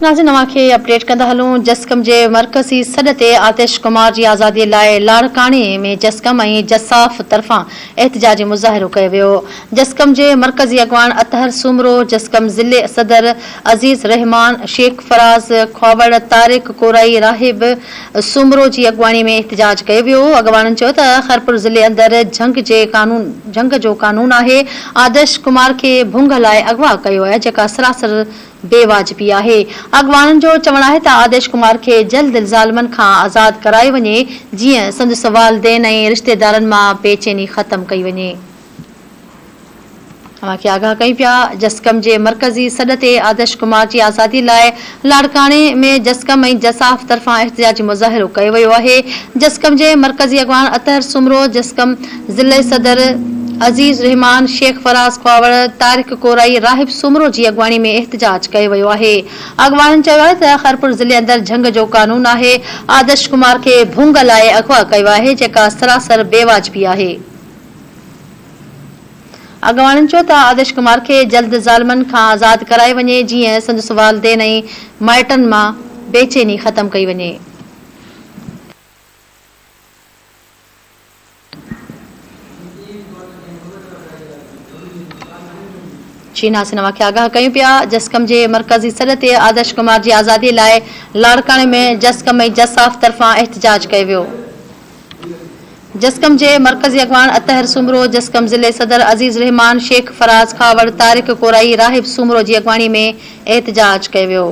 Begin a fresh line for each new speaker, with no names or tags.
नाज़रीन नवां खे अपडेट कंदा हलूं। जस्कम जे मरकज़ी सॾ ते आतिश कुमार जी आज़ादी लाइ लाड़काणे में जस्कम ऐं जसाफ तरफ़ां एहतिजाजी मुज़ाहिरो कयो वियो। जस्कम जे मरकज़ी अॻवान अतहर सुमरो, जस्कम ज़िले सदर अज़ीज़ रहमान, शेख फराज़ ख्वावड़, तारिक कोराई, राहिब सुमरो जी अॻवानी में एहतिजाज कयो वियो। अॻवाननि चयो त खैरपुर ज़िले अंदरि झंग जो कानून आहे। आतिश कुमार खे भुंग लाइ अगवा कयो आहे, जेका सरासर बेवाजिबी आहे। अॻवाननि जो चवणु आहे त आतिश कुमार खे जल्द ज़ालिमनि खां आज़ाद करायो वञे, जीअं संदसि वालिदेन ऐं रिश्तेदारनि मां बेचैनी ख़तम कई वञे। तव्हांखे आगाह कयूं पिया। जस्कम जे मरकज़ी सॾ ते आतिश कुमार जी आज़ादी लाइ लाड़काणे में जस्कम ऐं जसाफ तरफ़ां एहतिजाजी मुज़ाहिरो कयो वियो आहे। जस्कम जे मरकज़ी अॻवान अतहर सुमरो, जस्कम ज़िले सदर अज़ीज़ रहमान, शेख फराज़ ख्वावड़, तारिक कोराई, राहिब सुमरो जी अॻवानी में एहतिजाज कयो वियो आहे। अॻवाननि चयो आहे त खैरपुर ज़िले अंदरि झंग जो कानून आहे। आतिश कुमार खे भुंग लाइ अगवा कयो आहे, जेका सरासर बेवाजिबी आहे। अॻवाननि चयो त आतिश कुमार खे जल्द ज़ालिमनि खां आज़ाद करायो वञे, जीअं संदसि वालिदेन ऐं माइटनि मां बेचैनी ख़तम कई वञे। नवां खे आगाह कयूं पिया। जस्कम जे मरकज़ी सॾ ते आतिश कुमार जी आज़ादी लाइ लाड़काणे में जस्कम ऐं जसाफ तरफ़ां एहतिजाज कयो वियो। जस्कम जे मरकज़ी अॻवान अतहर सुमरो, जस्कम ज़िले सदर अज़ीज़ रहमान, शेख फराज़ ख्वावड़, तारिक कोराई, राहिब सुमरो जी अॻवानी में एहतिजाज कयो वियो।